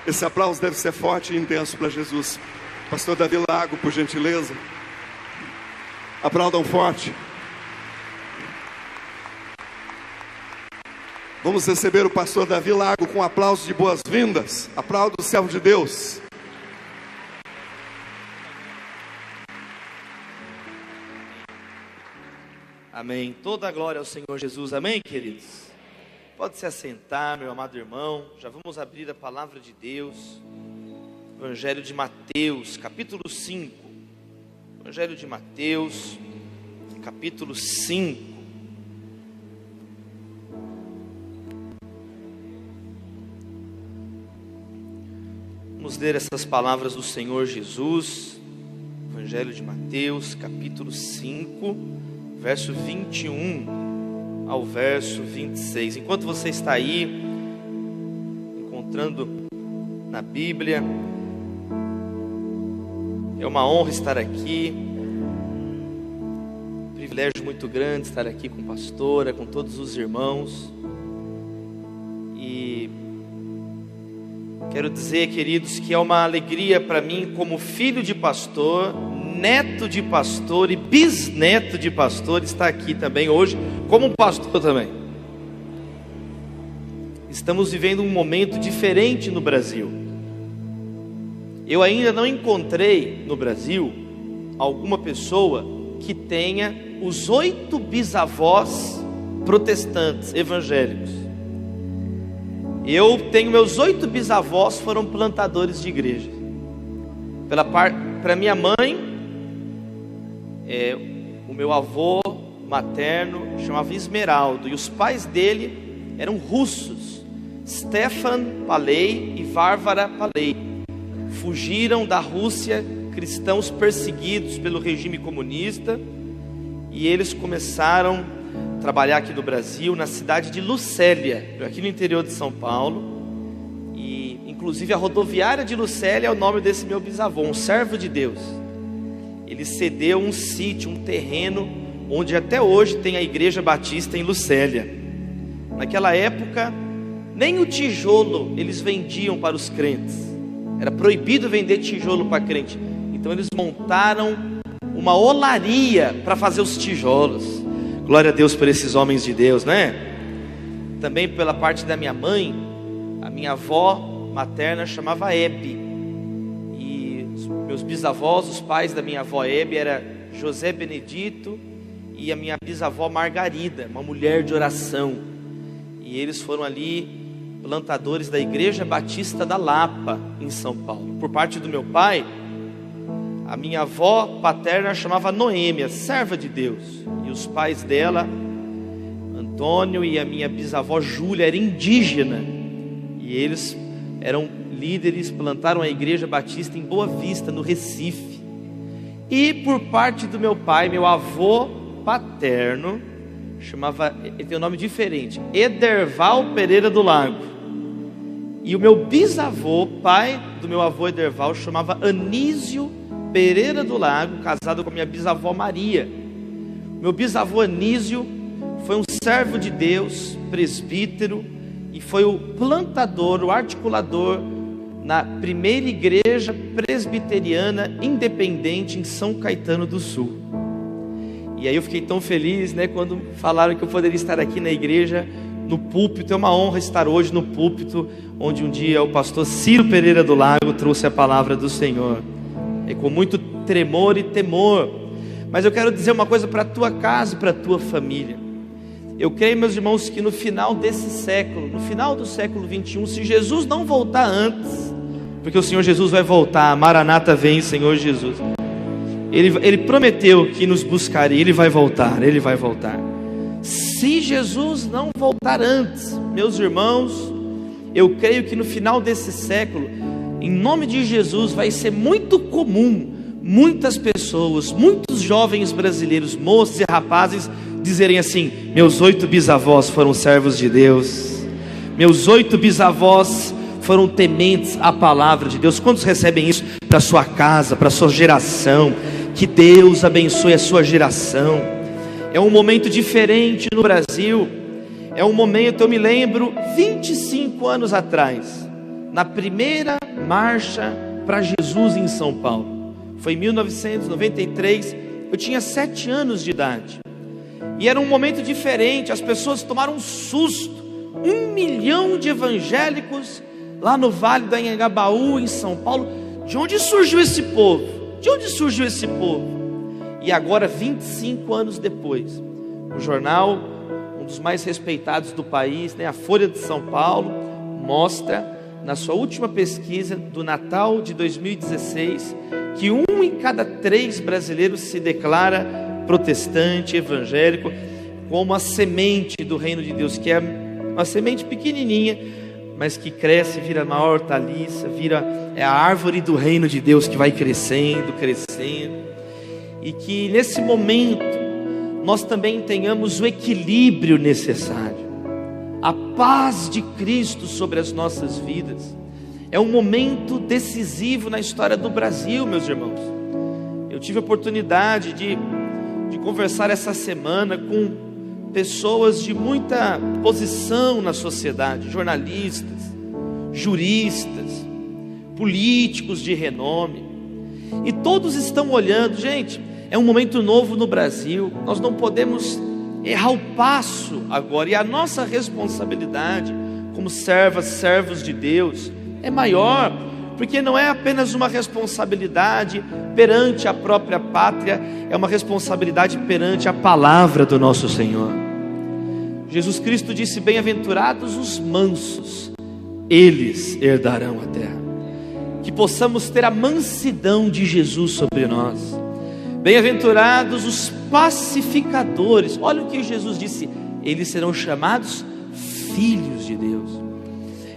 Esse aplauso deve ser forte e intenso para Jesus. Pastor Davi Lago, por gentileza. Aplaudam forte. Vamos receber o pastor Davi Lago com um aplauso de boas-vindas. Aplauda o servo de Deus. Amém. Toda a glória ao Senhor Jesus. Amém, queridos? Pode se assentar, meu amado irmão. Já vamos abrir a palavra de Deus. Evangelho de Mateus, capítulo 5. Evangelho de Mateus, capítulo 5. Vamos ler essas palavras do Senhor Jesus. Evangelho de Mateus, capítulo 5, verso 21 ao verso 26. Enquanto você está aí, encontrando na Bíblia, é uma honra estar aqui, um privilégio muito grande estar aqui com a pastora, com todos os irmãos. E quero dizer, queridos, que é uma alegria para mim, como filho de pastor, neto de pastor e bisneto de pastor, estar aqui também hoje, como pastor também. Estamos vivendo um momento diferente no Brasil. Eu ainda não encontrei no Brasil alguma pessoa que tenha os 8 bisavós protestantes evangélicos. Eu tenho meus 8 bisavós foram plantadores de igreja. Para minha mãe, o meu avô materno chamava Esmeraldo, e os pais dele eram russos, Stefan Paley e Varvara Paley. Fugiram da Rússia, cristãos perseguidos pelo regime comunista, e eles começaram trabalhar aqui no Brasil, na cidade de Lucélia, aqui no interior de São Paulo. E inclusive a rodoviária de Lucélia é o nome desse meu bisavô, um servo de Deus. Ele cedeu um sítio, um terreno, onde até hoje tem a Igreja Batista em Lucélia. Naquela época, nem o tijolo eles vendiam para os crentes. Era proibido vender tijolo para crente. Então eles montaram uma olaria para fazer os tijolos. Glória a Deus por esses homens de Deus, né? Também pela parte da minha mãe, a minha avó materna chamava Hebe. E meus bisavós, os pais da minha avó Hebe, era José Benedito e a minha bisavó Margarida, uma mulher de oração. E eles foram ali plantadores da Igreja Batista da Lapa, em São Paulo. Por parte do meu pai, a minha avó paterna chamava Noêmia, serva de Deus. E os pais dela, Antônio e a minha bisavó Júlia, eram indígenas. E eles eram líderes, plantaram a Igreja Batista em Boa Vista, no Recife. E por parte do meu pai, meu avô paterno, ele tem um nome diferente, Ederval Pereira do Lago. E o meu bisavô, pai do meu avô Ederval, chamava Anísio Pereira do Lago, casado com a minha bisavó Maria. Meu bisavô Anísio foi um servo de Deus, presbítero, e foi o plantador, o articulador na primeira igreja presbiteriana independente em São Caetano do Sul. E aí eu fiquei tão feliz, né, quando falaram que eu poderia estar aqui na igreja, no púlpito. É uma honra estar hoje no púlpito, onde um dia o pastor Ciro Pereira do Lago trouxe a palavra do Senhor. É com muito tremor e temor. Mas eu quero dizer uma coisa para a tua casa e para a tua família. Eu creio, meus irmãos, que no final desse século, no final do século 21, se Jesus não voltar antes, porque o Senhor Jesus vai voltar, Maranata vem, Senhor Jesus. Ele prometeu que nos buscaria, Ele vai voltar, Ele vai voltar. Se Jesus não voltar antes, meus irmãos, eu creio que no final desse século, em nome de Jesus, vai ser muito comum muitas pessoas, muitos jovens brasileiros, moços e rapazes, dizerem assim: meus 8 bisavós foram servos de Deus, meus 8 bisavós foram tementes à palavra de Deus. Quantos recebem isso para a sua casa, para a sua geração? Que Deus abençoe a sua geração. É um momento diferente no Brasil. É um momento, eu me lembro, 25 anos atrás, na primeira marcha para Jesus em São Paulo. Foi em 1993, eu tinha 7 anos de idade. E era um momento diferente, as pessoas tomaram um susto. 1 milhão de evangélicos lá no Vale do Anhangabaú, em São Paulo. De onde surgiu esse povo? De onde surgiu esse povo? E agora, 25 anos depois, o jornal, um dos mais respeitados do país, a Folha de São Paulo, mostra na sua última pesquisa do Natal de 2016 que 1 em cada 3 brasileiros se declara protestante, evangélico, como a semente do reino de Deus, que é uma semente pequenininha, mas que cresce, vira maior hortaliça, é a árvore do reino de Deus que vai crescendo, e que nesse momento nós também tenhamos o equilíbrio necessário, a paz de Cristo sobre as nossas vidas. É um momento decisivo na história do Brasil, meus irmãos. Eu tive a oportunidade de conversar essa semana com pessoas de muita posição na sociedade, jornalistas, juristas, políticos de renome, e todos estão olhando. Gente, é um momento novo no Brasil, nós não podemos errar o passo agora, e a nossa responsabilidade como servos de Deus é maior, porque não é apenas uma responsabilidade perante a própria pátria, é uma responsabilidade perante a palavra do nosso Senhor. Jesus Cristo disse: bem-aventurados os mansos, eles herdarão a terra. Que possamos ter a mansidão de Jesus sobre nós. Bem-aventurados os pacificadores. Olha o que Jesus disse: eles serão chamados filhos de Deus.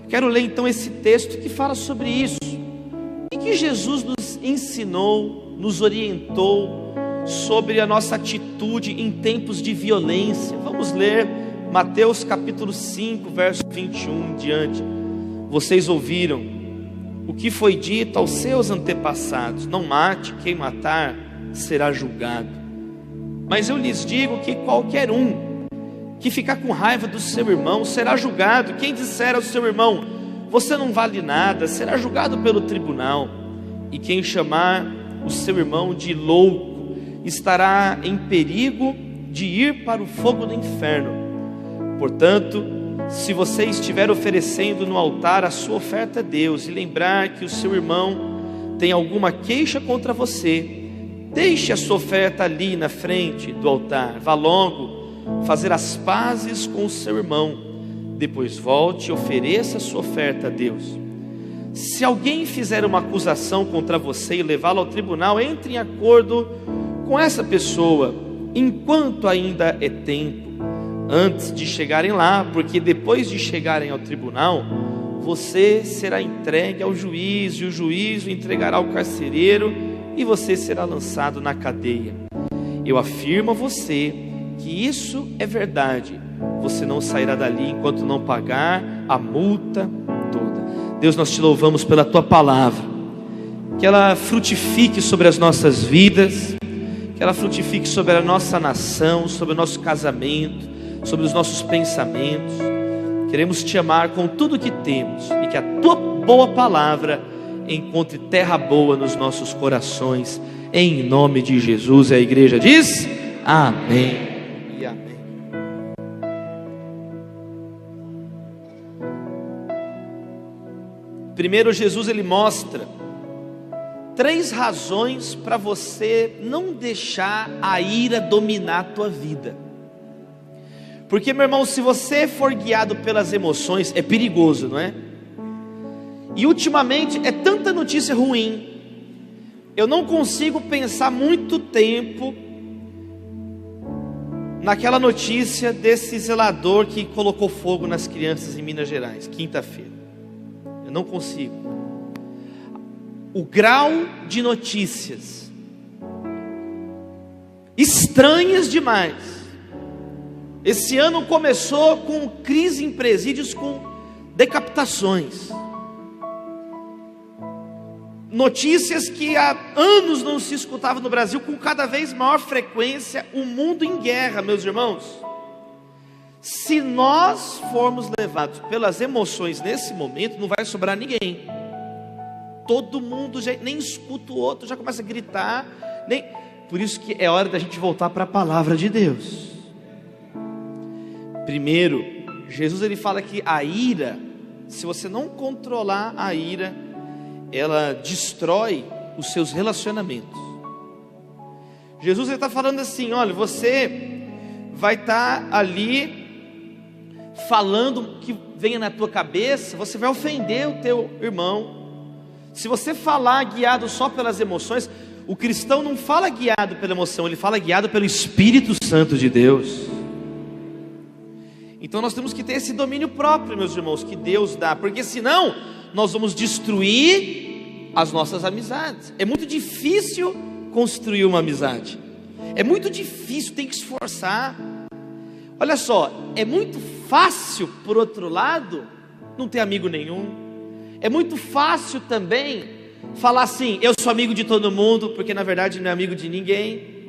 Quero ler então esse texto que fala sobre isso, e que Jesus nos ensinou, nos orientou sobre a nossa atitude em tempos de violência. Vamos ler Mateus capítulo 5, verso 21 em diante. Vocês ouviram o que foi dito aos seus antepassados: não mate, quem matar será julgado. Mas eu lhes digo que qualquer um que ficar com raiva do seu irmão será julgado. Quem disser ao seu irmão: você não vale nada, será julgado pelo tribunal. E quem chamar o seu irmão de louco estará em perigo de ir para o fogo do inferno. Portanto, se você estiver oferecendo no altar a sua oferta a Deus, e lembrar que o seu irmão tem alguma queixa contra você, deixe a sua oferta ali na frente do altar, vá logo fazer as pazes com o seu irmão, depois volte e ofereça a sua oferta a Deus. Se alguém fizer uma acusação contra você e levá-la ao tribunal, entre em acordo com essa pessoa enquanto ainda é tempo, antes de chegarem lá, porque depois de chegarem ao tribunal, você será entregue ao juiz, e o juiz o entregará ao carcereiro, e você será lançado na cadeia. Eu afirmo a você que isso é verdade. Você não sairá dali enquanto não pagar a multa toda. Deus, nós te louvamos pela tua palavra, que ela frutifique sobre as nossas vidas, que ela frutifique sobre a nossa nação, sobre o nosso casamento, sobre os nossos pensamentos. Queremos te amar com tudo que temos, e que a tua boa palavra encontre terra boa nos nossos corações, em nome de Jesus. A igreja diz amém e amém. Primeiro, Jesus ele mostra 3 razões para você não deixar a ira dominar a tua vida. Porque, meu irmão, se você for guiado pelas emoções, é perigoso, não é? E ultimamente é tanta notícia ruim, eu não consigo pensar muito tempo naquela notícia desse zelador que colocou fogo nas crianças em Minas Gerais, quinta-feira. Eu não consigo. O grau de notícias estranhas demais. Esse ano começou com crise em presídios, com decapitações. Notícias que há anos não se escutava no Brasil, com cada vez maior frequência, o mundo em guerra, meus irmãos. Se nós formos levados pelas emoções nesse momento, não vai sobrar ninguém. Todo mundo já nem escuta o outro, já começa a gritar. Por isso que é hora da gente voltar para a palavra de Deus. Primeiro, Jesus ele fala que a ira, se você não controlar a ira, ela destrói os seus relacionamentos. Jesus está falando assim: olha, você vai estar ali falando o que venha na tua cabeça, você vai ofender o teu irmão. Se você falar guiado só pelas emoções, o cristão não fala guiado pela emoção, ele fala guiado pelo Espírito Santo de Deus. Então nós temos que ter esse domínio próprio, meus irmãos, que Deus dá, porque senão nós vamos destruir as nossas amizades. É muito difícil construir uma amizade, é muito difícil, tem que esforçar. Olha só, é muito fácil, por outro lado, não ter amigo nenhum. É muito fácil também falar assim: eu sou amigo de todo mundo, porque na verdade não é amigo de ninguém.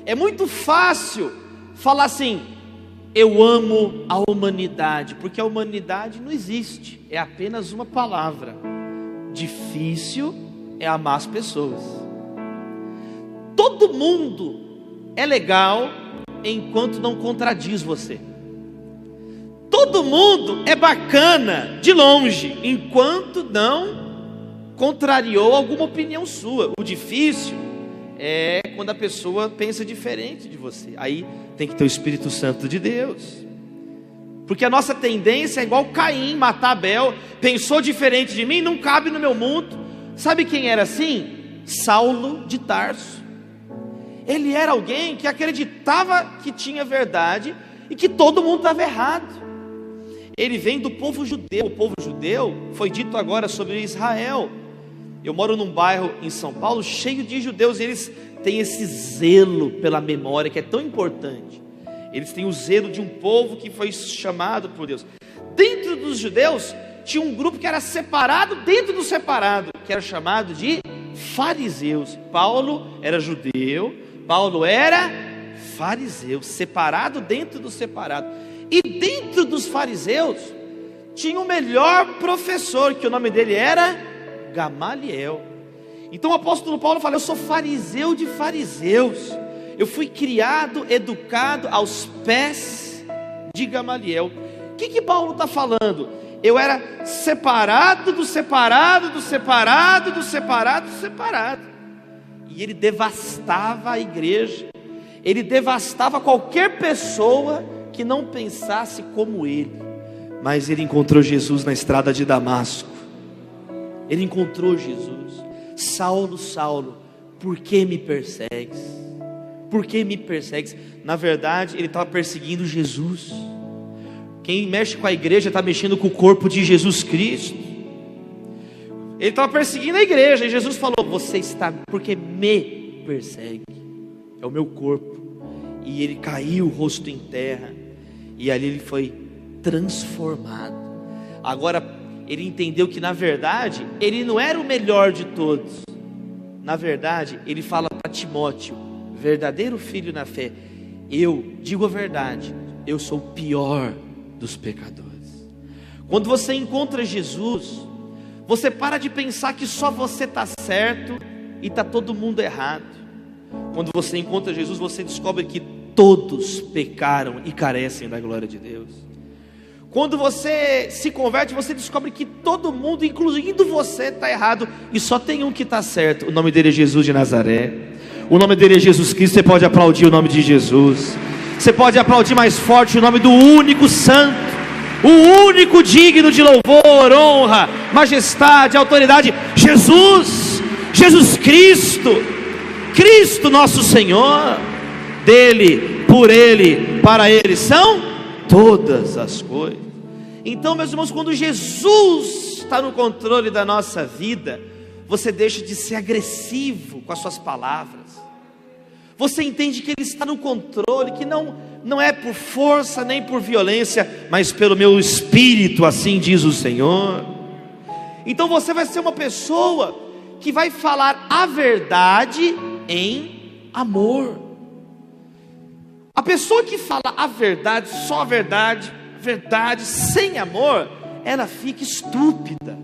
É muito fácil falar assim: eu amo a humanidade, porque a humanidade não existe, é apenas uma palavra. Difícil é amar as pessoas. Todo mundo é legal enquanto não contradiz você. Todo mundo é bacana de longe, enquanto não contrariou alguma opinião sua. O difícil é quando a pessoa pensa diferente de você. Aí tem que ter o Espírito Santo de Deus. Porque a nossa tendência é igual Caim, matar Abel. Pensou diferente de mim, não cabe no meu mundo. Sabe quem era assim? Saulo de Tarso. Ele era alguém que acreditava que tinha verdade e que todo mundo estava errado. Ele vem do povo judeu. O povo judeu foi dito agora sobre Israel. Eu moro num bairro em São Paulo cheio de judeus, e eles têm esse zelo pela memória que é tão importante. Eles têm o zelo de um povo que foi chamado por Deus. Dentro dos judeus tinha um grupo que era separado dentro do separado, que era chamado de fariseus. Paulo era judeu, Paulo era fariseu, separado dentro do separado. E dentro dos fariseus tinha o melhor professor, que o nome dele era Gamaliel. Então o apóstolo Paulo fala: eu sou fariseu de fariseus, eu fui criado, educado aos pés de Gamaliel. O que Paulo está falando? Eu era separado do separado, do separado, do separado, do separado. E ele devastava a igreja, ele devastava qualquer pessoa que não pensasse como ele. Mas ele encontrou Jesus na estrada de Damasco. Ele encontrou Jesus. Saulo, Saulo, por que me persegues? Por que me persegues? Na verdade, ele estava perseguindo Jesus. Quem mexe com a igreja está mexendo com o corpo de Jesus Cristo. Ele estava perseguindo a igreja, e Jesus falou: você está, porque me persegue, é o meu corpo. E ele caiu o rosto em terra, e ali ele foi transformado. Agora ele entendeu que na verdade ele não era o melhor de todos. Na verdade ele fala para Timóteo, verdadeiro filho na fé: eu digo a verdade, eu sou o pior dos pecadores. Quando você encontra Jesus, você para de pensar que só você está certo e está todo mundo errado. Quando você encontra Jesus, você descobre que todos pecaram e carecem da glória de Deus. Quando você se converte, você descobre que todo mundo, incluindo você, está errado, e só tem um que está certo. O nome dele é Jesus de Nazaré. O nome dele é Jesus Cristo. Você pode aplaudir o nome de Jesus. Você pode aplaudir mais forte o nome do único santo, o único digno de louvor, honra, majestade, autoridade: Jesus, Jesus Cristo, Cristo nosso Senhor. Dele, por Ele, para Ele são todas as coisas. Então, meus irmãos, quando Jesus está no controle da nossa vida, você deixa de ser agressivo com as suas palavras. Você entende que Ele está no controle, que não é por força nem por violência, mas pelo meu espírito, assim diz o Senhor. Então você vai ser uma pessoa que vai falar a verdade em amor. A pessoa que fala a verdade, só a verdade, verdade, sem amor, ela fica estúpida,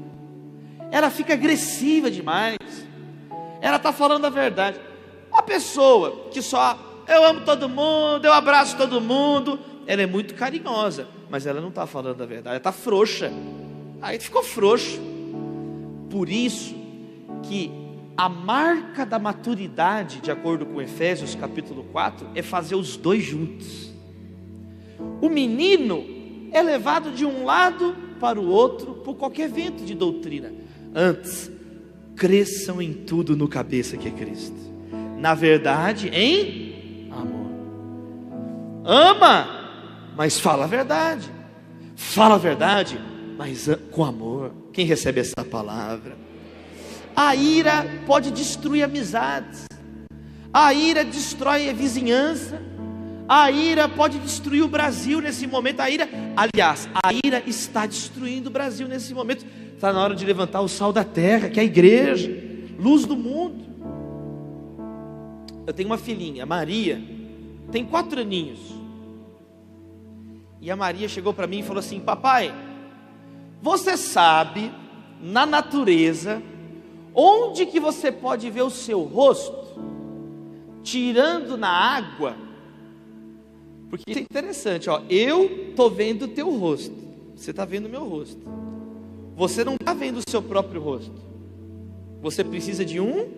ela fica agressiva demais, ela está falando a verdade. Uma pessoa que só, eu amo todo mundo, eu abraço todo mundo, ela é muito carinhosa, mas ela não está falando a verdade, ela está frouxa, aí ficou frouxo. Por isso que a marca da maturidade, de acordo com Efésios capítulo 4, é fazer os dois juntos. O menino é levado de um lado para o outro por qualquer vento de doutrina. Antes, cresçam em tudo no cabeça que é Cristo, na verdade, em amor. Ama, mas fala a verdade. Fala a verdade, mas com amor. Quem recebe essa palavra? A ira pode destruir amizades, a ira destrói a vizinhança, a ira pode destruir o Brasil nesse momento. A ira está destruindo o Brasil nesse momento. Está na hora de levantar o sal da terra, que é a igreja, luz do mundo. Eu tenho uma filhinha, Maria, tem 4 aninhos, e a Maria chegou para mim e falou assim: papai, você sabe, na natureza, onde que você pode ver o seu rosto? Tirando na água. Porque isso é interessante, ó. Eu estou vendo o teu rosto, você está vendo o meu rosto, você não está vendo o seu próprio rosto, você precisa de um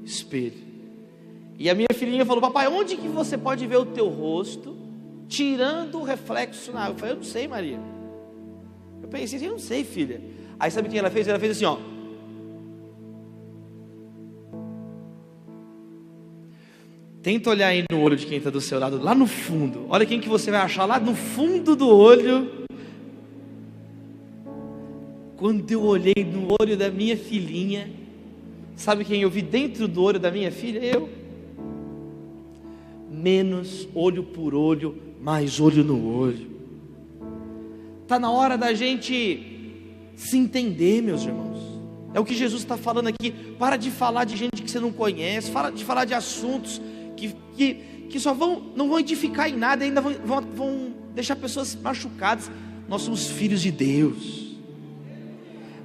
espelho. E a minha filhinha falou: papai, onde que você pode ver o teu rosto, tirando o reflexo na água? Eu falei: eu não sei, Maria. Eu pensei assim: eu não sei, filha. Aí sabe o que ela fez? Ela fez assim, ó. Tenta olhar aí no olho de quem está do seu lado, lá no fundo. Olha quem que você vai achar lá no fundo do olho. Quando eu olhei no olho da minha filhinha, sabe quem eu vi dentro do olho da minha filha? Eu. Menos olho por olho, mais olho no olho. Está na hora da gente se entender, meus irmãos. É o que Jesus está falando aqui. Para de falar de gente que você não conhece, para de falar de assuntos que só não vão edificar em nada, ainda vão deixar pessoas machucadas. Nós somos filhos de Deus.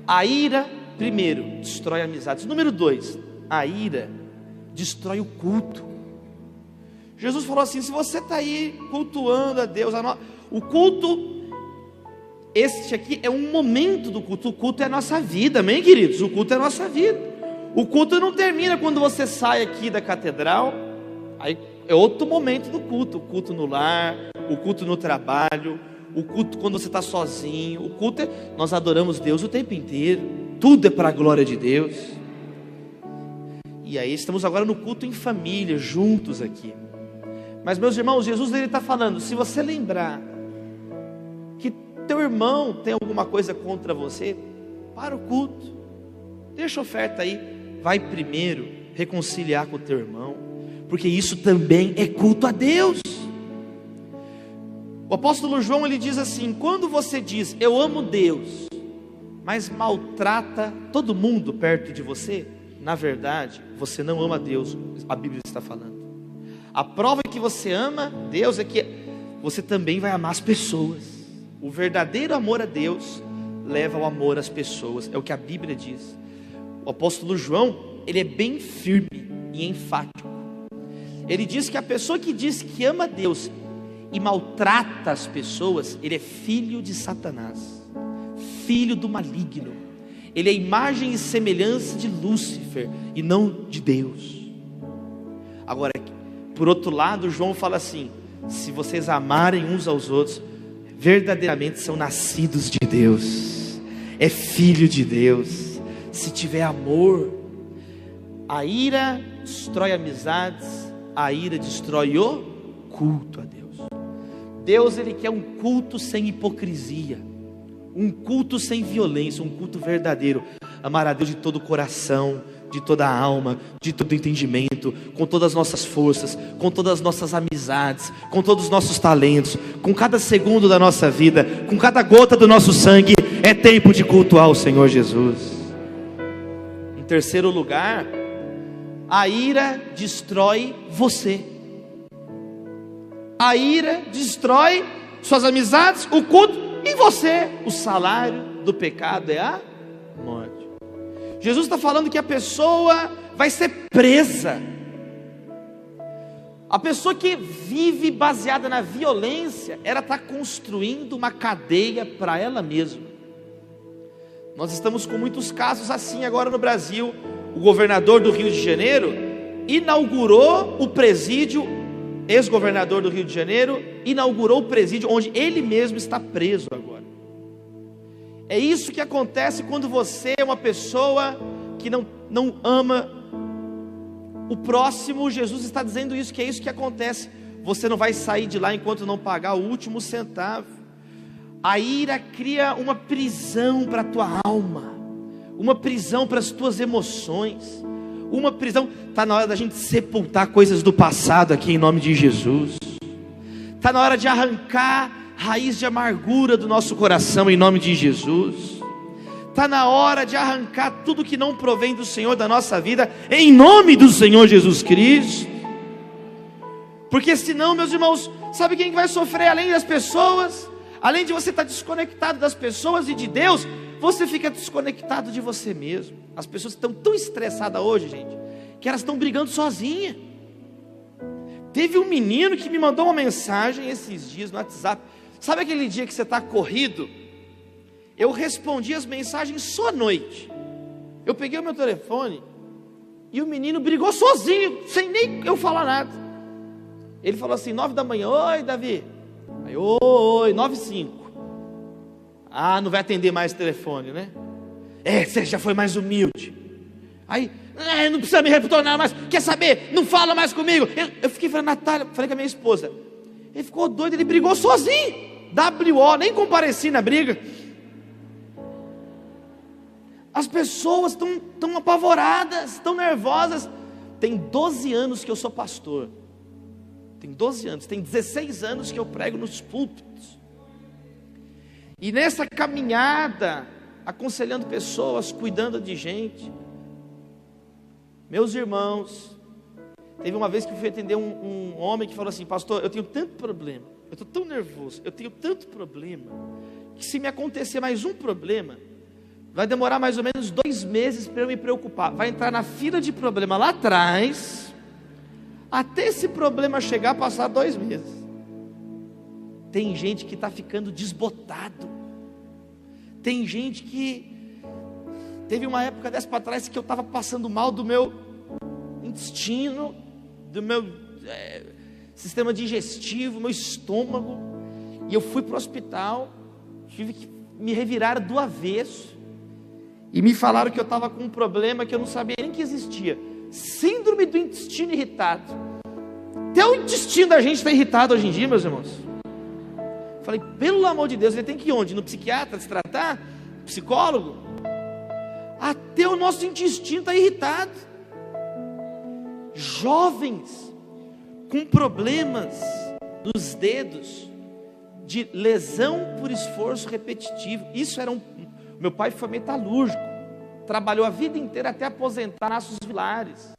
A ira, primeiro, destrói amizades. Número 2, a ira destrói o culto. Jesus falou assim: se você está aí cultuando a Deus, o culto, este aqui é um momento do culto. O culto é a nossa vida, amém, queridos? O culto é a nossa vida. O culto não termina quando você sai aqui da catedral. Aí é outro momento do culto. O culto no lar, o culto no trabalho, o culto quando você está sozinho. O culto nós adoramos Deus o tempo inteiro. Tudo é para a glória de Deus. E aí estamos agora no culto em família, juntos aqui. Mas, meus irmãos, Jesus está falando: se você lembrar que teu irmão tem alguma coisa contra você, para o culto, deixa a oferta aí, vai primeiro reconciliar com o teu irmão, porque isso também é culto a Deus. O apóstolo João, ele diz assim: quando você diz eu amo Deus, mas maltrata todo mundo perto de você, na verdade você não ama Deus. A Bíblia está falando. A prova que você ama Deus é que você também vai amar as pessoas. O verdadeiro amor a Deus leva ao amor às pessoas, é o que a Bíblia diz. O apóstolo João, ele é bem firme e enfático. Ele diz que a pessoa que diz que ama Deus e maltrata as pessoas, ele é filho de Satanás, filho do maligno. Ele é imagem e semelhança de Lúcifer e não de Deus. Agora, por outro lado, João fala assim: se vocês amarem uns aos outros, verdadeiramente são nascidos de Deus, é filho de Deus. Se tiver amor, a ira destrói amizades, a ira destrói o culto a Deus. Deus, ele quer um culto sem hipocrisia, um culto sem violência, um culto verdadeiro. Amar a Deus de todo o coração, de toda a alma, de todo o entendimento, com todas as nossas forças, com todas as nossas amizades, com todos os nossos talentos, com cada segundo da nossa vida, com cada gota do nosso sangue. É tempo de cultuar o Senhor Jesus. Em terceiro lugar, a ira destrói você. a ira destrói suas amizades, o culto, e você, o salário do pecado é a morte. Jesus está falando que a pessoa vai ser presa. A pessoa que vive baseada na violência, ela está construindo uma cadeia para ela mesma. Nós estamos com muitos casos assim agora no Brasil. O governador do Rio de Janeiro inaugurou o presídio, ex-governador do Rio de Janeiro, inaugurou o presídio onde ele mesmo está preso agora. É isso que acontece quando você é uma pessoa que não ama o próximo. Jesus está dizendo isso, que é isso que acontece. Você não vai sair de lá enquanto não pagar o último centavo. A ira cria uma prisão para a tua alma, uma prisão para as tuas emoções, uma prisão. Está na hora da gente sepultar coisas do passado aqui em nome de Jesus. Está na hora de arrancar raiz de amargura do nosso coração em nome de Jesus. Está na hora de arrancar tudo que não provém do Senhor da nossa vida em nome do Senhor Jesus Cristo. Porque senão, meus irmãos, sabe quem vai sofrer além das pessoas? Além de você estar desconectado das pessoas e de Deus, você fica desconectado de você mesmo. As pessoas estão tão estressadas hoje, gente, que elas estão brigando sozinhas. Teve um menino que me mandou uma mensagem esses dias no WhatsApp. Sabe aquele dia que você está corrido? Eu respondi as mensagens só à noite. Eu peguei o meu telefone e o menino brigou sozinho, sem nem eu falar nada. Ele falou assim, 9 da manhã, oi Davi. Aí, oi, 9h05. Ah, não vai atender mais o telefone, né? Você já foi mais humilde. Aí, não precisa me retornar mais. Quer saber? Não fala mais comigo. Eu fiquei falando, Natália, falei com a minha esposa. Ele ficou doido, ele brigou sozinho. WO, nem compareci na briga. As pessoas estão apavoradas, estão nervosas. Tem 12 anos que eu sou pastor. Tem 12 anos, tem 16 anos que eu prego nos púlpitos. E nessa caminhada, aconselhando pessoas, cuidando de gente. Meus irmãos, teve uma vez que eu fui atender um homem que falou assim, pastor, eu tenho tanto problema, eu estou tão nervoso, eu tenho tanto problema, que se me acontecer mais um problema, vai demorar mais ou menos 2 meses para eu me preocupar. Vai entrar na fila de problema lá atrás, até esse problema chegar, passar 2 meses. Tem gente que está ficando desbotado. Tem gente que... Teve uma época dessa para trás que eu estava passando mal do meu intestino, do meu sistema digestivo, meu estômago. E eu fui para o hospital, tive que me revirar do avesso. E me falaram que eu estava com um problema que eu não sabia nem que existia. Síndrome do intestino irritado. Até o intestino da gente está irritado hoje em dia, meus irmãos. Falei, pelo amor de Deus, ele tem que ir onde? No psiquiatra se tratar? Psicólogo? Até o nosso intestino está irritado. Jovens com problemas nos dedos de lesão por esforço repetitivo. Isso era meu pai foi metalúrgico, trabalhou a vida inteira até aposentar na Aços Vilares.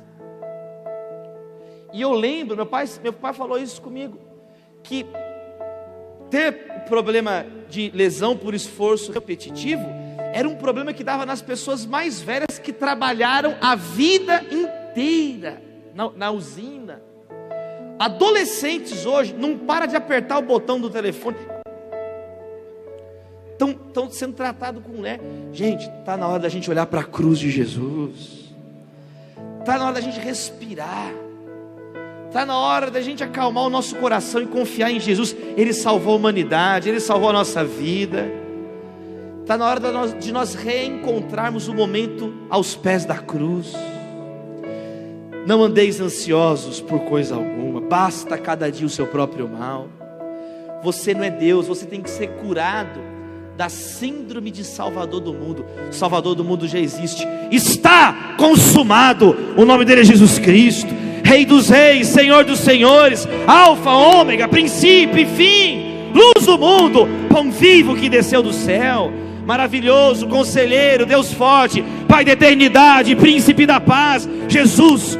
E eu lembro, meu pai falou isso comigo, que ter problema de lesão por esforço repetitivo era um problema que dava nas pessoas mais velhas que trabalharam a vida inteira na usina. Adolescentes hoje não para de apertar o botão do telefone, estão sendo tratados com gente, está na hora da gente olhar para a cruz de Jesus, está na hora da gente respirar, está na hora da gente acalmar o nosso coração e confiar em Jesus. Ele salvou a humanidade, Ele salvou a nossa vida. Está na hora de nós reencontrarmos o momento aos pés da cruz. Não andeis ansiosos por coisa alguma, basta cada dia o seu próprio mal. Você não é Deus, você tem que ser curado da síndrome de Salvador do mundo. O Salvador do mundo já existe, está consumado. O nome dele é Jesus Cristo, Rei dos reis, Senhor dos senhores, Alfa, Ômega, princípio e fim, luz do mundo, pão vivo que desceu do céu, maravilhoso, conselheiro, Deus forte, Pai da eternidade, príncipe da paz, Jesus,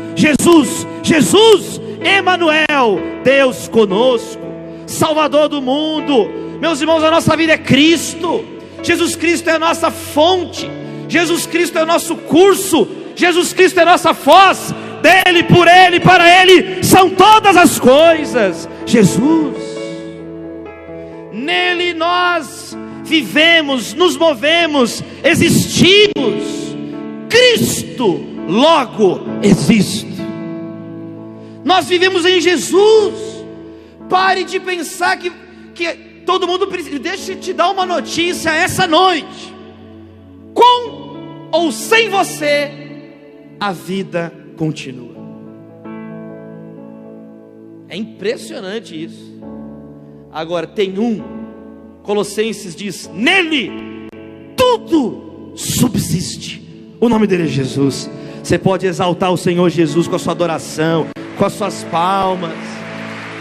Emanuel, Deus conosco. Salvador do mundo. Meus irmãos, a nossa vida é Cristo. Jesus Cristo é a nossa fonte, Jesus Cristo é o nosso curso, Jesus Cristo é a nossa foz. Dele, por Ele, para Ele são todas as coisas. Jesus, nele nós vivemos, nos movemos, existimos. Cristo logo existe. Nós vivemos em Jesus. Pare de pensar que todo mundo precisa. Deixa eu te dar uma notícia essa noite: com ou sem você, a vida continua. É impressionante isso. Agora tem Colossenses diz: nele tudo subsiste. O nome dele é Jesus. Você pode exaltar o Senhor Jesus com a sua adoração, com as suas palmas.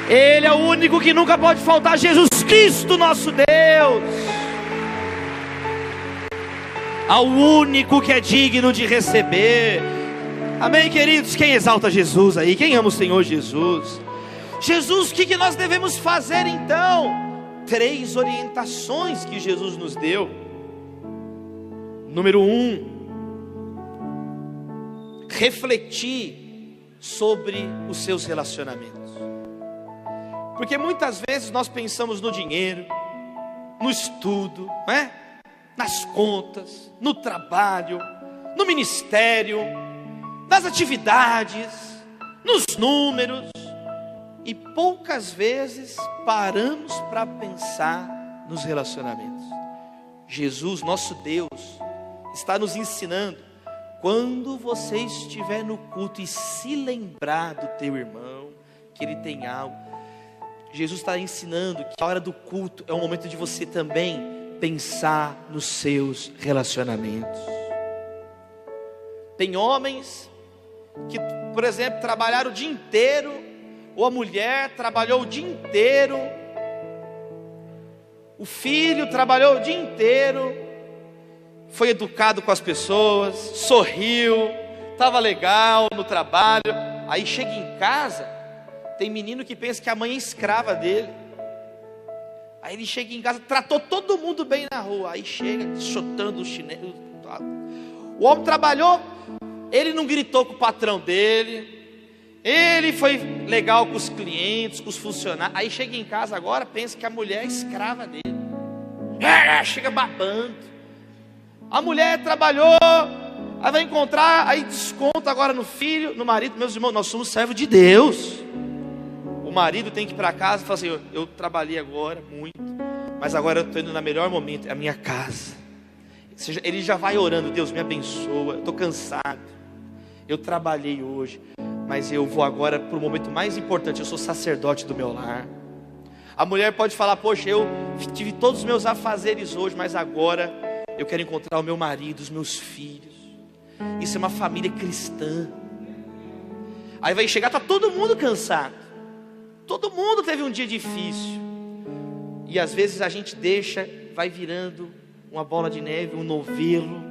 Ele é o único que nunca pode faltar. Jesus Cristo, nosso Deus, ao único que é digno de receber. Amém, queridos? Quem exalta Jesus aí? Quem ama o Senhor Jesus? Jesus, o que nós devemos fazer então? 3 orientações que Jesus nos deu. Número 1, refletir sobre os seus relacionamentos. Porque muitas vezes nós pensamos no dinheiro, no estudo, né? Nas contas, no trabalho, no ministério, nas atividades, nos números, e poucas vezes paramos para pensar nos relacionamentos. Jesus, nosso Deus, está nos ensinando: quando você estiver no culto e se lembrar do teu irmão, que ele tem algo, Jesus está ensinando que a hora do culto é um momento de você também pensar nos seus relacionamentos. Tem homens que, por exemplo, trabalharam o dia inteiro, ou a mulher trabalhou o dia inteiro, o filho trabalhou o dia inteiro, foi educado com as pessoas, sorriu, estava legal no trabalho. Aí chega em casa, tem menino que pensa que a mãe é escrava dele. Aí ele chega em casa, tratou todo mundo bem na rua, aí chega chutando o chinelo. O homem trabalhou, ele não gritou com o patrão dele, ele foi legal com os clientes, com os funcionários. Aí chega em casa agora, pensa que a mulher é escrava dele, chega babando. A mulher trabalhou, aí vai encontrar, aí desconta agora no filho, no marido. Meus irmãos, nós somos servos de Deus. O marido tem que ir para casa e falar assim: eu trabalhei agora muito, mas agora eu estou indo no melhor momento, é a minha casa. Ele já vai orando: Deus me abençoa, eu estou cansado, eu trabalhei hoje, mas eu vou agora para o momento mais importante, eu sou sacerdote do meu lar. A mulher pode falar: poxa, eu tive todos os meus afazeres hoje, mas agora eu quero encontrar o meu marido, os meus filhos. Isso é uma família cristã. Aí vai chegar, está todo mundo cansado, todo mundo teve um dia difícil, e às vezes a gente deixa, vai virando uma bola de neve, um novelo,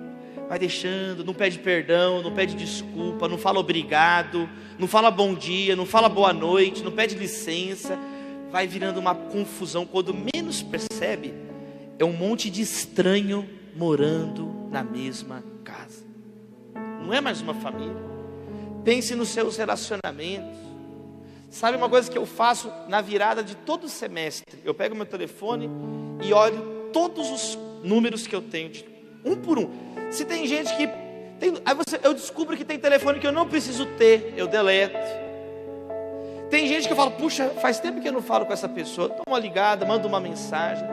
vai deixando, não pede perdão, não pede desculpa, não fala obrigado, não fala bom dia, não fala boa noite, não pede licença, vai virando uma confusão. Quando menos percebe, é um monte de estranho morando na mesma casa. Não é mais uma família. Pense nos seus relacionamentos. Sabe uma coisa que eu faço na virada de todo semestre? Eu pego meu telefone e olho todos os números que eu tenho, um por um. Se tem gente que tem, eu descubro que tem telefone que eu não preciso ter, eu deleto. Tem gente que eu falo: puxa, faz tempo que eu não falo com essa pessoa, dou uma ligada, mando uma mensagem.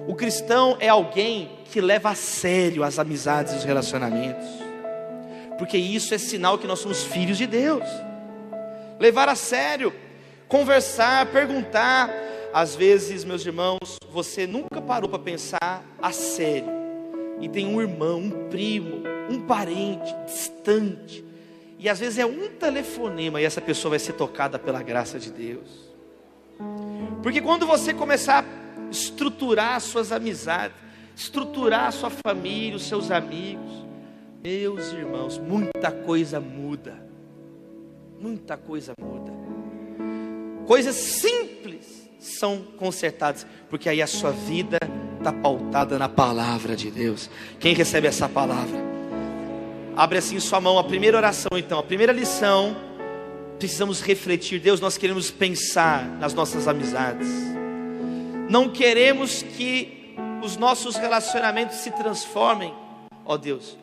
O cristão é alguém que leva a sério as amizades e os relacionamentos, porque isso é sinal que nós somos filhos de Deus. Levar a sério, conversar, perguntar. Às vezes, meus irmãos, você nunca parou para pensar a sério, e tem um irmão, um primo, um parente distante, e às vezes é um telefonema, e essa pessoa vai ser tocada pela graça de Deus. Porque quando você começar a estruturar as suas amizades, estruturar a sua família, os seus amigos, meus irmãos, muita coisa muda. Muita coisa muda. Coisas simples são consertadas, porque aí a sua vida está pautada na palavra de Deus. Quem recebe essa palavra? Abre assim sua mão, a primeira oração então, a primeira lição, precisamos refletir. Deus, nós queremos pensar nas nossas amizades, não queremos que os nossos relacionamentos se transformem, ó Deus,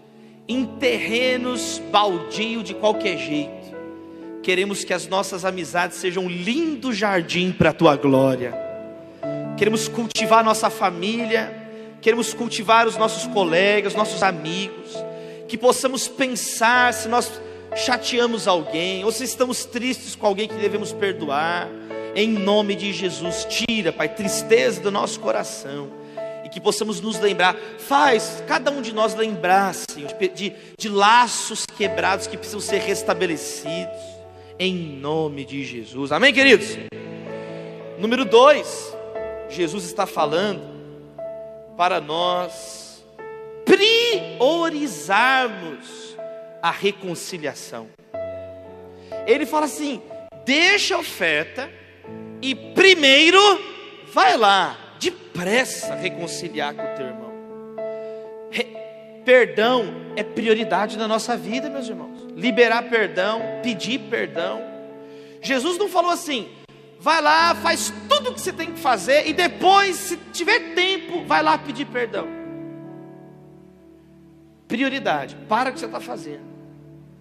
em terrenos baldio de qualquer jeito. Queremos que as nossas amizades sejam um lindo jardim para a Tua glória. Queremos cultivar nossa família, queremos cultivar os nossos colegas, nossos amigos, que possamos pensar se nós chateamos alguém, ou se estamos tristes com alguém que devemos perdoar. Em nome de Jesus, tira, Pai, tristeza do nosso coração, e que possamos nos lembrar, faz cada um de nós lembrar, Senhor, de laços quebrados que precisam ser restabelecidos, em nome de Jesus, amém, queridos? Número 2, Jesus está falando para nós priorizarmos a reconciliação. Ele fala assim: deixa a oferta e primeiro vai lá, depressa, reconciliar com o teu irmão. Perdão é prioridade na nossa vida, meus irmãos. Liberar perdão, pedir perdão. Jesus não falou assim: vai lá, faz tudo o que você tem que fazer e depois, se tiver tempo, vai lá pedir perdão. Prioridade, para o que você está fazendo.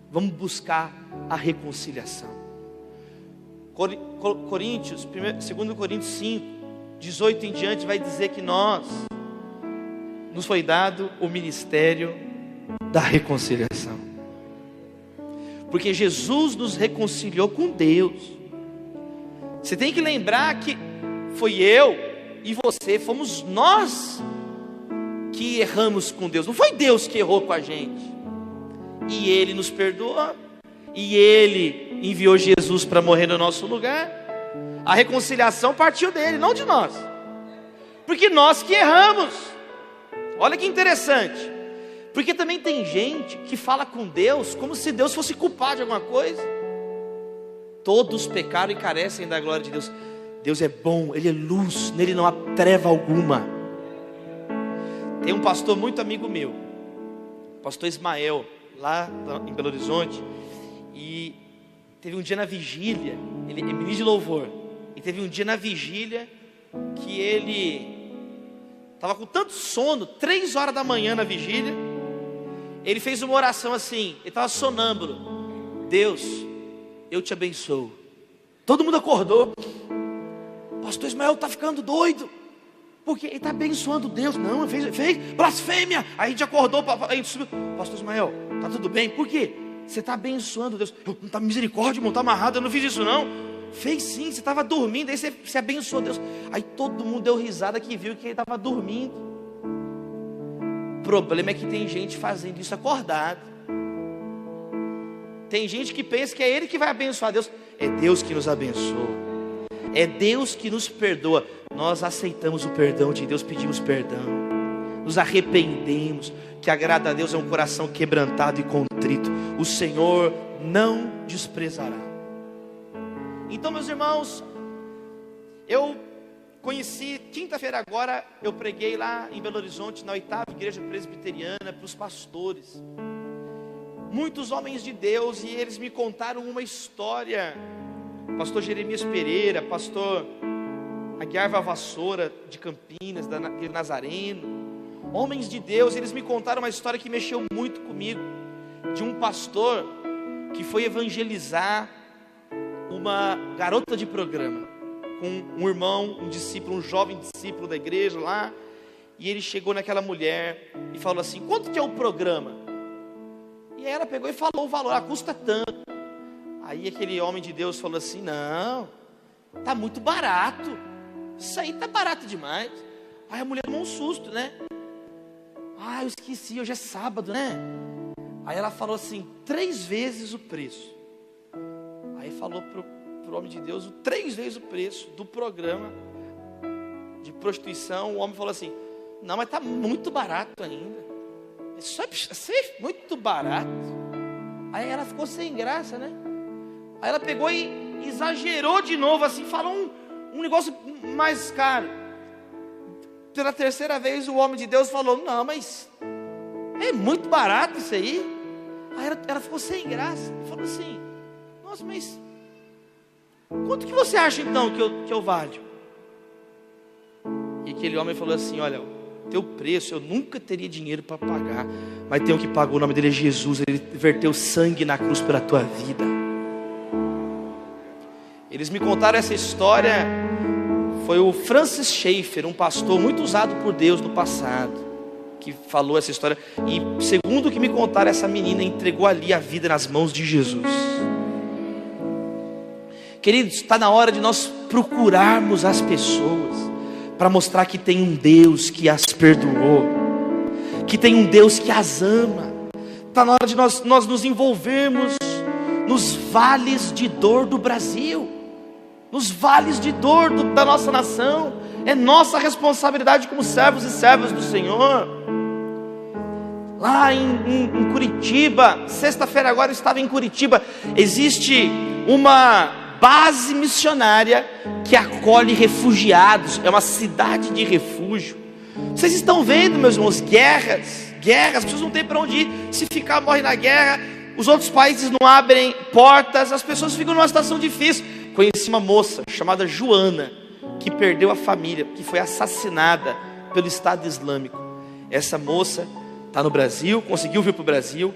Vamos buscar a reconciliação. Coríntios, 2 Coríntios 5, 18 em diante, vai dizer que nos foi dado o ministério da reconciliação. Porque Jesus nos reconciliou com Deus. Você tem que lembrar que foi eu e você, fomos nós que erramos com Deus. Não foi Deus que errou com a gente. E Ele nos perdoou. E Ele enviou Jesus para morrer no nosso lugar. A reconciliação partiu dele, não de nós. Porque nós que erramos. Olha que interessante. Porque também tem gente que fala com Deus como se Deus fosse culpado de alguma coisa. Todos pecaram e carecem da glória de Deus. Deus é bom, Ele é luz, nele não há treva alguma. Tem um pastor muito amigo meu, pastor Ismael, lá em Belo Horizonte. E teve um dia na vigília, ele é ministro de louvor, e teve um dia na vigília que ele estava com tanto sono, 3 horas da manhã na vigília. Ele fez uma oração assim, ele estava sonâmbulo: Deus, eu te abençoo. Todo mundo acordou. Pastor Ismael está ficando doido, porque ele está abençoando Deus. Não, fez blasfêmia. Aí a gente acordou, a gente subiu: Pastor Ismael, está tudo bem? Por quê? Você está abençoando Deus. Não está misericórdia, irmão, está amarrado, eu não fiz isso não. Fez sim, você estava dormindo, aí você abençoou Deus. Aí todo mundo deu risada que viu que ele estava dormindo. O problema é que tem gente fazendo isso acordado. Tem gente que pensa que é ele que vai abençoar Deus. É Deus que nos abençoa, é Deus que nos perdoa. Nós aceitamos o perdão de Deus, pedimos perdão, nos arrependemos. Que agrada a Deus é um coração quebrantado e contrito. O Senhor não desprezará. Então, meus irmãos, eu conheci, quinta-feira agora, eu preguei lá em Belo Horizonte, na 8ª Igreja Presbiteriana, para os pastores. Muitos homens de Deus, e eles me contaram uma história. Pastor Jeremias Pereira, pastor Aguiar Vassoura de Campinas, de Nazareno. Homens de Deus, eles me contaram uma história que mexeu muito comigo. De um pastor que foi evangelizar uma garota de programa com um irmão, um discípulo, um jovem discípulo da igreja lá. E ele chegou naquela mulher e falou assim: quanto que é o programa? E ela pegou e falou o valor: custa tanto. Aí aquele homem de Deus falou assim: não, tá muito barato, isso aí tá barato demais. Aí a mulher tomou um susto, né? Eu esqueci, hoje é sábado, né? Aí ela falou assim: 3 vezes o preço. Aí falou pro homem de Deus 3 vezes o preço do programa de prostituição. O homem falou assim: não, mas tá muito barato ainda. Isso é muito barato. Aí ela ficou sem graça, né? Aí ela pegou e exagerou de novo assim, falou um negócio mais caro. Pela terceira vez o homem de Deus falou: não, mas é muito barato isso aí. Aí ela ficou sem graça, falou assim: nossa, mas quanto que você acha então que eu valho? E aquele homem falou assim: olha, o teu preço eu nunca teria dinheiro para pagar, mas tem um que pagou, o nome dele é Jesus. Ele verteu sangue na cruz pela tua vida. Eles me contaram essa história. Foi o Francis Schaeffer, um pastor muito usado por Deus no passado, que falou essa história. E segundo o que me contaram, essa menina entregou ali a vida nas mãos de Jesus. Queridos, está na hora de nós procurarmos as pessoas para mostrar que tem um Deus que as perdoou, que tem um Deus que as ama. Está na hora de nós nos envolvermos nos vales de dor do Brasil, nos vales de dor da nossa nação. É nossa responsabilidade como servos e servas do Senhor. Lá em Curitiba, sexta-feira agora eu estava em Curitiba. Existe uma base missionária que acolhe refugiados. É uma cidade de refúgio. Vocês estão vendo, meus irmãos, guerras, as pessoas não têm para onde ir. Se ficar, morre na guerra. Os outros países não abrem portas, as pessoas ficam numa situação difícil. Conheci uma moça chamada Joana, que perdeu a família, que foi assassinada pelo Estado Islâmico. Essa moça está no Brasil, conseguiu vir para o Brasil,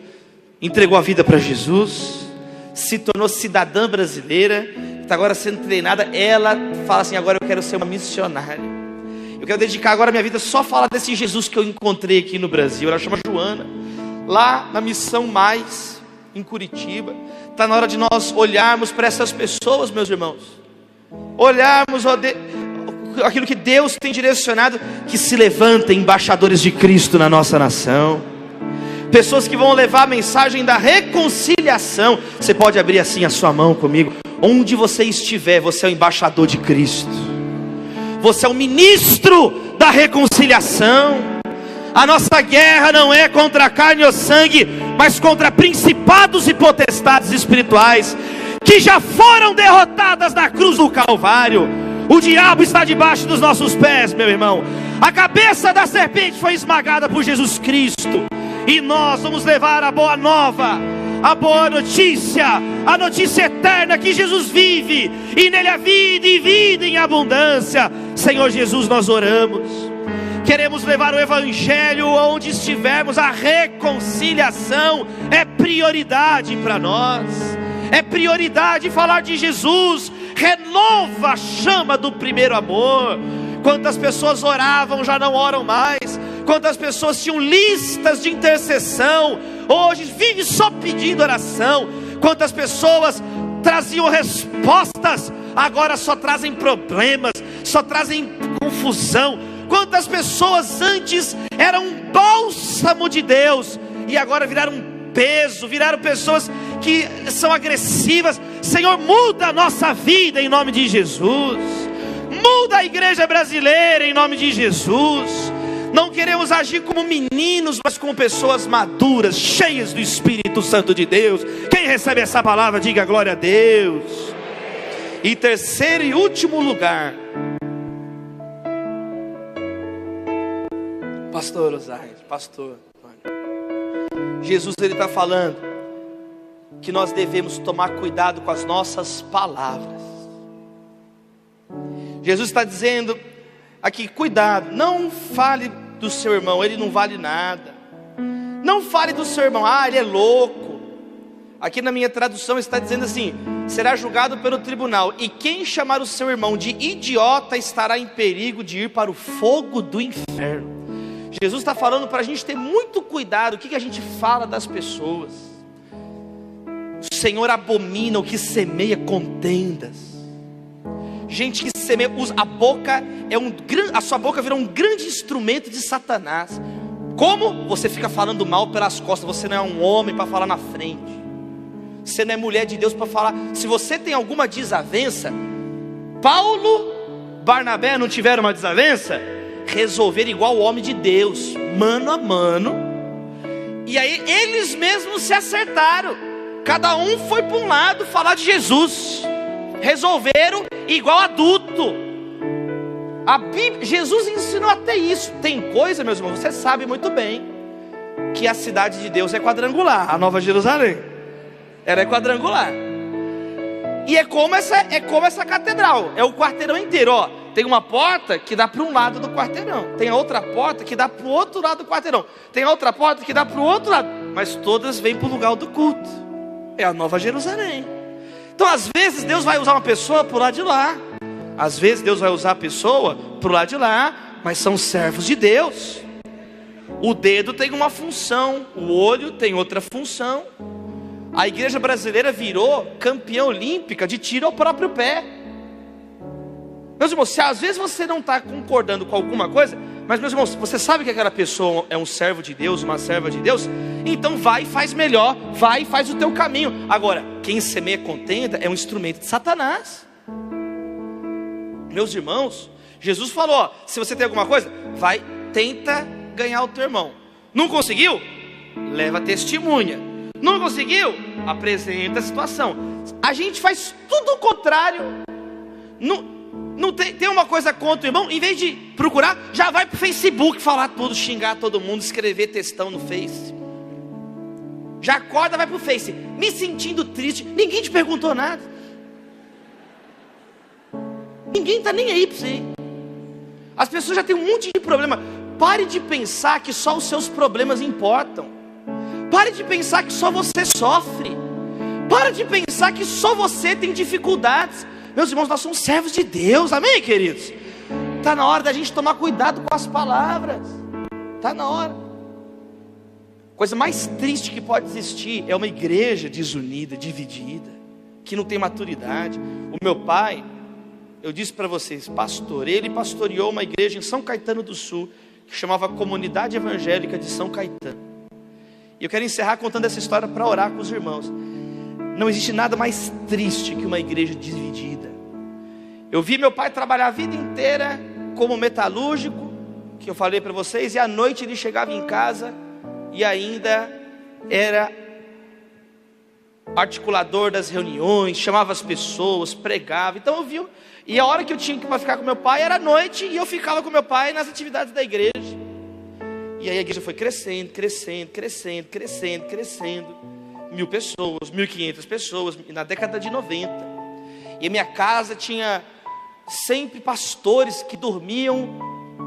entregou a vida para Jesus, se tornou cidadã brasileira, está agora sendo treinada. Ela fala assim: agora eu quero ser uma missionária, eu quero dedicar agora a minha vida só a falar desse Jesus que eu encontrei aqui no Brasil. Ela chama Joana, lá na Missão Mais, em Curitiba. Está na hora de nós olharmos para essas pessoas, meus irmãos, olharmos aquilo que Deus tem direcionado, que se levantem embaixadores de Cristo na nossa nação, pessoas que vão levar a mensagem da reconciliação. Você pode abrir assim a sua mão comigo. Onde você estiver, você é o embaixador de Cristo, você é o ministro da reconciliação. A nossa guerra não é contra a carne ou sangue, mas contra principados e potestades espirituais, que já foram derrotadas na cruz do Calvário. O diabo está debaixo dos nossos pés, meu irmão. A cabeça da serpente foi esmagada por Jesus Cristo. E nós vamos levar a boa nova, a boa notícia, a notícia eterna que Jesus vive, e nele há vida e vida em abundância. Senhor Jesus, nós oramos. Queremos levar o Evangelho onde estivermos. A reconciliação é prioridade para nós. É prioridade falar de Jesus. Renova a chama do primeiro amor. Quantas pessoas oravam, já não oram mais. Quantas pessoas tinham listas de intercessão, hoje vive só pedindo oração. Quantas pessoas traziam respostas, agora só trazem problemas, só trazem confusão. Quantas pessoas antes eram um bálsamo de Deus e agora viraram um peso, viraram pessoas que são agressivas. Senhor, muda a nossa vida em nome de Jesus. Muda a igreja brasileira em nome de Jesus. Não queremos agir como meninos, mas como pessoas maduras, cheias do Espírito Santo de Deus. Quem recebe essa palavra, diga glória a Deus. Em terceiro e último lugar, pastor Osair, pastor, Jesus ele está falando que nós devemos tomar cuidado com as nossas palavras. Jesus está dizendo aqui: cuidado, não fale do seu irmão, ele não vale nada. Não fale do seu irmão, ele é louco. Aqui na minha tradução está dizendo assim: será julgado pelo tribunal, e quem chamar o seu irmão de idiota estará em perigo de ir para o fogo do inferno. Jesus está falando para a gente ter muito cuidado o que a gente fala das pessoas. O Senhor abomina o que semeia contendas. Gente que semeia, a boca a sua boca virou um grande instrumento de Satanás. Como? Você fica falando mal pelas costas. Você não é um homem para falar na frente. Você não é mulher de Deus para falar. Se você tem alguma desavença, Paulo, Barnabé não tiveram uma desavença? Resolver igual o homem de Deus, mano a mano. E aí eles mesmos se acertaram. Cada um foi para um lado falar de Jesus. Resolveram igual adulto. Jesus ensinou até isso. Tem coisa, meus irmãos, você sabe muito bem, que a cidade de Deus é quadrangular. A Nova Jerusalém, ela é quadrangular. E é como essa catedral, é o quarteirão inteiro, ó. Tem uma porta que dá para um lado do quarteirão, tem a outra porta que dá para o outro lado do quarteirão, tem a outra porta que dá para o outro lado, mas todas vêm para o lugar do culto. É a Nova Jerusalém. Então às vezes Deus vai usar uma pessoa para o lado de lá, às vezes Deus vai usar a pessoa para o lado de lá, mas são servos de Deus. O dedo tem uma função, o olho tem outra função. A igreja brasileira virou campeã olímpica de tiro ao próprio pé. Meus irmãos, se às vezes você não está concordando com alguma coisa, mas meus irmãos, você sabe que aquela pessoa é um servo de Deus, uma serva de Deus, então vai e faz melhor, vai e faz o teu caminho. Agora, quem semeia contenda é um instrumento de Satanás. Meus irmãos, Jesus falou, ó, se você tem alguma coisa, vai, tenta ganhar o teu irmão. Não conseguiu? Leva testemunha. Não conseguiu? Apresenta a situação. A gente faz tudo o contrário. Não tem uma coisa contra o irmão, em vez de procurar, já vai para o Facebook falar tudo, xingar todo mundo, escrever textão no Face. Já acorda, vai para o Face, me sentindo triste. Ninguém te perguntou nada. Ninguém está nem aí para você. As pessoas já têm um monte de problema. Pare de pensar que só os seus problemas importam. Pare de pensar que só você sofre. Pare de pensar que só você tem dificuldades. Meus irmãos, nós somos servos de Deus, amém, queridos? Está na hora da gente tomar cuidado com as palavras. Está na hora. Coisa mais triste que pode existir é uma igreja desunida, dividida, que não tem maturidade. O meu pai, eu disse para vocês, pastor, ele pastoreou uma igreja em São Caetano do Sul, que chamava Comunidade Evangélica de São Caetano. E eu quero encerrar contando essa história para orar com os irmãos. Não existe nada mais triste que uma igreja dividida. Eu vi meu pai trabalhar a vida inteira como metalúrgico, que eu falei para vocês, e à noite ele chegava em casa e ainda era articulador das reuniões, chamava as pessoas, pregava. Então eu vi, e a hora que eu tinha que ficar com meu pai era à noite, e eu ficava com meu pai nas atividades da igreja. E aí a igreja foi crescendo, crescendo, crescendo, crescendo, crescendo. 1.000 pessoas, 1.500 pessoas, na década de 90. E a minha casa tinha sempre pastores que dormiam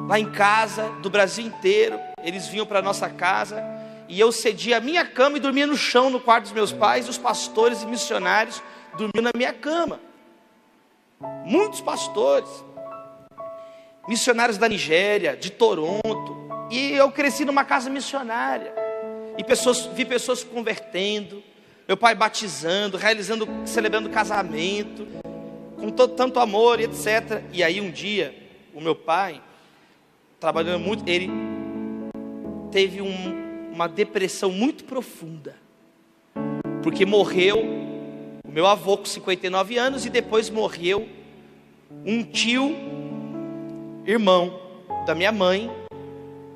lá em casa, do Brasil inteiro. Eles vinham para a nossa casa, e eu cedia a minha cama e dormia no chão, no quarto dos meus pais. E os pastores e missionários dormiam na minha cama. Muitos pastores, missionários da Nigéria, de Toronto. E eu cresci numa casa missionária, e vi pessoas se convertendo, meu pai batizando, celebrando casamento, com tanto amor, etc. E aí um dia, o meu pai, trabalhando muito, ele teve uma depressão muito profunda, porque morreu o meu avô com 59 anos, e depois morreu um tio, irmão da minha mãe,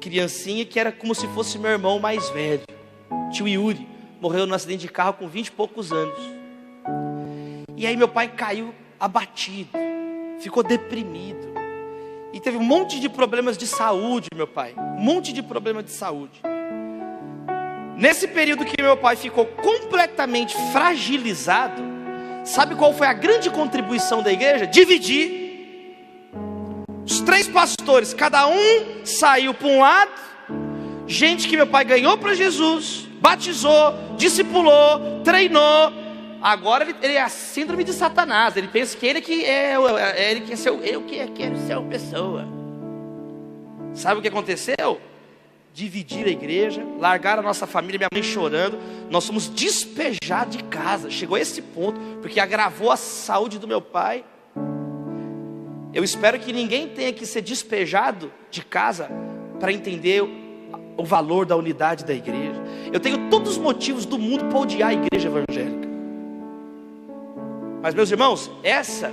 criancinha, que era como se fosse meu irmão mais velho, tio Yuri, morreu num acidente de carro com 20 e poucos anos. E aí meu pai caiu abatido, ficou deprimido, e teve um monte de problemas de saúde, meu pai, um monte de problemas de saúde. Nesse período que meu pai ficou completamente fragilizado, sabe qual foi a grande contribuição da igreja? Dividir. Os 3 pastores, cada um saiu para um lado. Gente que meu pai ganhou para Jesus, batizou, discipulou, treinou. Agora ele é a síndrome de Satanás. Ele pensa que ele que quero ser uma pessoa. Sabe o que aconteceu? Dividir a igreja, largar a nossa família, minha mãe chorando. Nós fomos despejados de casa. Chegou a esse ponto, porque agravou a saúde do meu pai. Eu espero que ninguém tenha que ser despejado de casa para entender o valor da unidade da igreja. Eu tenho todos os motivos do mundo para odiar a igreja evangélica. Mas meus irmãos, essa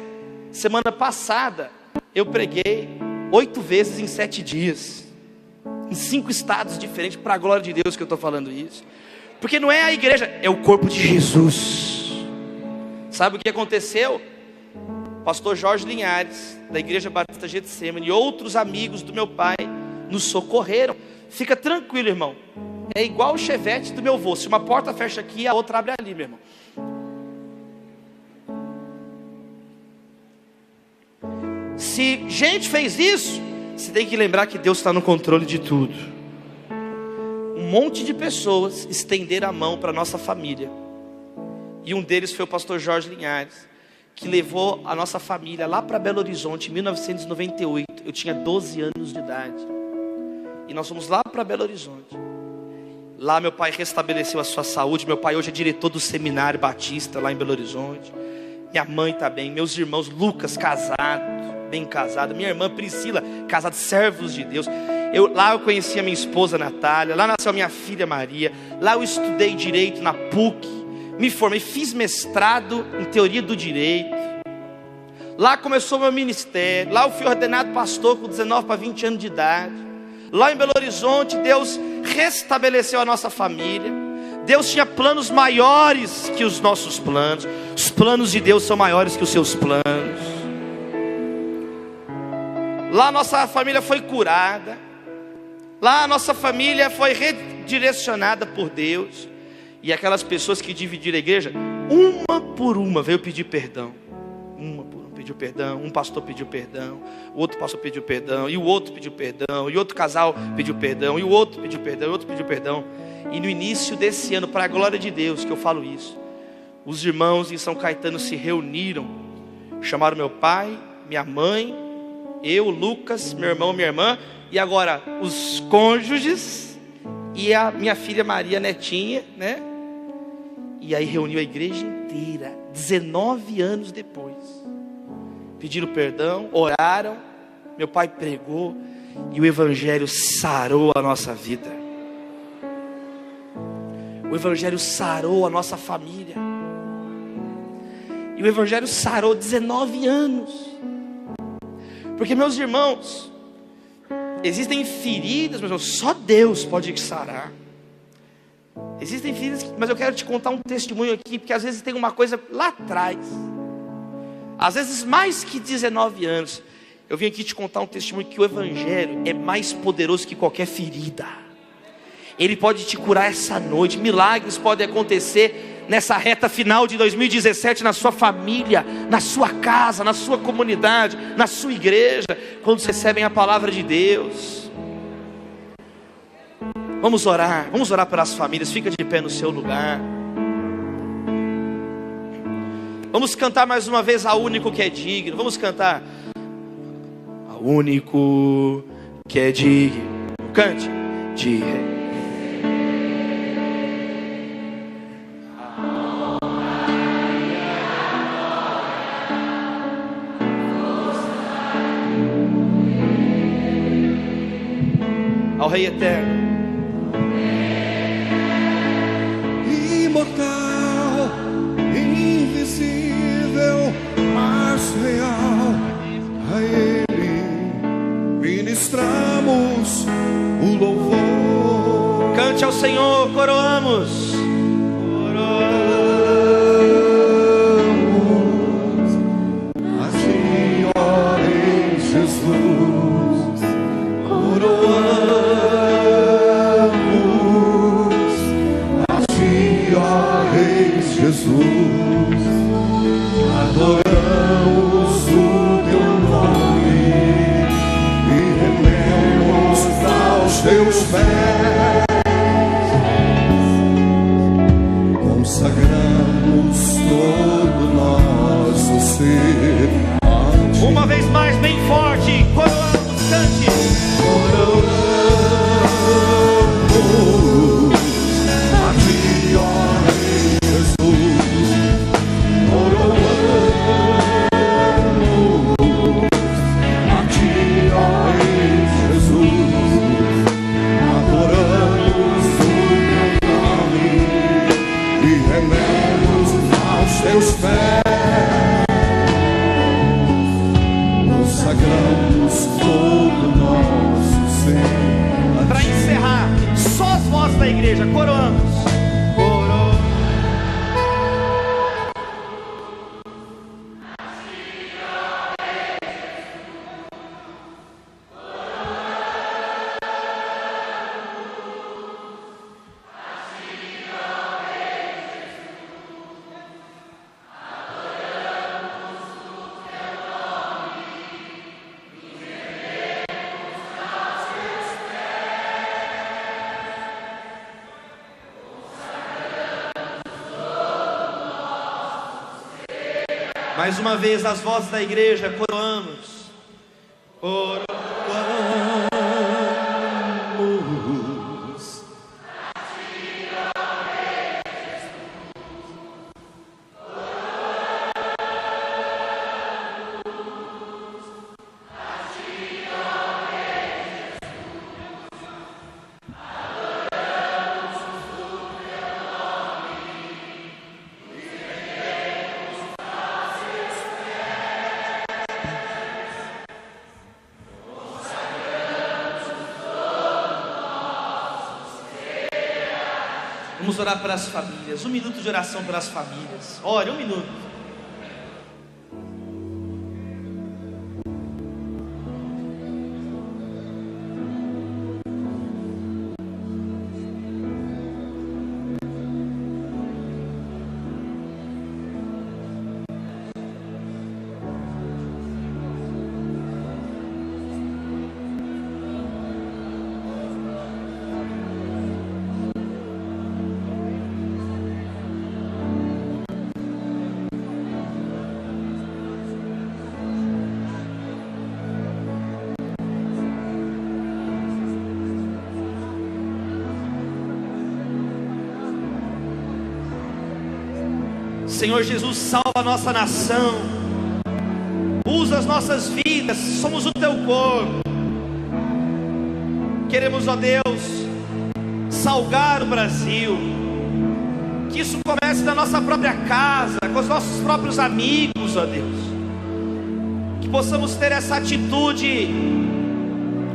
semana passada eu preguei 8 vezes em 7 dias, em 5 estados diferentes, para a glória de Deus que eu estou falando isso. Porque não é a igreja, é o corpo de Jesus. Sabe o que aconteceu? pastor Jorge Linhares, da Igreja Batista Getsemane, e outros amigos do meu pai nos socorreram. Fica tranquilo, irmão. É igual o Chevette do meu avô. Se uma porta fecha aqui, a outra abre ali, meu irmão. Se gente fez isso, você tem que lembrar que Deus está no controle de tudo. Um monte de pessoas estenderam a mão para a nossa família. E um deles foi o pastor Jorge Linhares, que levou a nossa família lá para Belo Horizonte em 1998. Eu tinha 12 anos de idade. E nós fomos lá para Belo Horizonte. Lá meu pai restabeleceu a sua saúde. Meu pai hoje é diretor do Seminário Batista lá em Belo Horizonte. Minha mãe está bem. Meus irmãos, Lucas casado, bem casado. Minha irmã Priscila, casada, servos de Deus. Lá eu conheci a minha esposa Natália. Lá nasceu a minha filha Maria. Lá eu estudei Direito na PUC. Me formei, fiz mestrado em Teoria do Direito. Lá começou meu ministério. Lá eu fui ordenado pastor com 19 para 20 anos de idade. Lá em Belo Horizonte, Deus restabeleceu a nossa família. Deus tinha planos maiores que os nossos planos. Os planos de Deus são maiores que os seus planos. Lá nossa família foi curada. Lá a nossa família foi redirecionada por Deus. E aquelas pessoas que dividiram a igreja, uma por uma veio pedir perdão. Uma por uma pediu perdão. Um pastor pediu perdão. O outro pastor pediu perdão. E o outro pediu perdão. E outro casal pediu perdão. E o outro pediu perdão. E o outro pediu perdão. E no início desse ano, para a glória de Deus que eu falo isso, os irmãos em São Caetano se reuniram. Chamaram meu pai, minha mãe, eu, Lucas, meu irmão, minha irmã. E agora os cônjuges e a minha filha Maria, netinha, né? E aí reuniu a igreja inteira, 19 anos depois. Pediram perdão, oraram, meu pai pregou e o evangelho sarou a nossa vida. O evangelho sarou a nossa família. E o evangelho sarou 19 anos. Porque, meus irmãos, existem feridas, meus irmãos, só Deus pode sarar. Existem feridas, mas eu quero te contar um testemunho aqui, porque às vezes tem uma coisa lá atrás. Às vezes mais que 19 anos. Eu vim aqui te contar um testemunho que o evangelho é mais poderoso que qualquer ferida. Ele pode te curar essa noite. Milagres podem acontecer nessa reta final de 2017 na sua família, na sua casa, na sua comunidade, na sua igreja, quando recebem a palavra de Deus. Vamos orar pelas famílias. Fica de pé no seu lugar. Vamos cantar mais uma vez ao único que é digno. Vamos cantar ao único que é digno. Cante de rei. Ao Rei eterno, imortal, invisível, mas real, a Ele ministramos o louvor. Cante ao Senhor, coroamos. A Ti, ó em Jesus, coroamos. Jesus, adoramos o Teu nome e rendemos aos Teus pés, consagramos todo nosso ser. Uma vez mais, bem forte, coroamos, cante. Coroamos a Ti, ó Teus pés, consagramos todo nosso ser. Para encerrar, só as vozes da igreja, coroamos. Mais uma vez, as vozes da igreja, coroamos. Coroamos. Vamos orar pelas famílias. 1 minuto de oração pelas famílias. Ore, 1 minuto. Senhor Jesus, salva a nossa nação, usa as nossas vidas, somos o teu corpo. Queremos, ó Deus, salgar o Brasil, que isso comece na nossa própria casa, com os nossos próprios amigos, ó Deus, que possamos ter essa atitude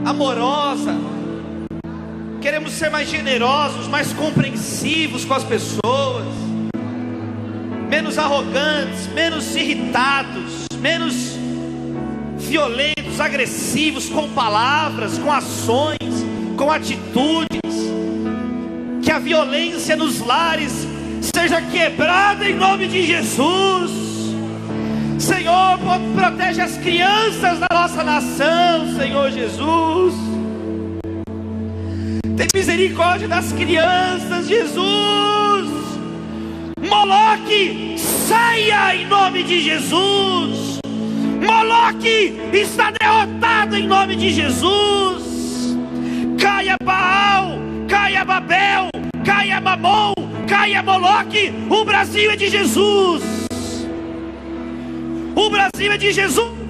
amorosa. Queremos ser mais generosos, mais compreensivos com as pessoas, menos arrogantes, menos irritados, menos violentos, agressivos, com palavras, com ações, com atitudes. Que a violência nos lares seja quebrada em nome de Jesus. Senhor, protege as crianças da nossa nação, Senhor Jesus. Tem misericórdia das crianças, Jesus. Moloque, saia em nome de Jesus. Moloque está derrotado em nome de Jesus. Caia Baal, caia Babel, caia Mamon, caia Moloque. O Brasil é de Jesus. O Brasil é de Jesus.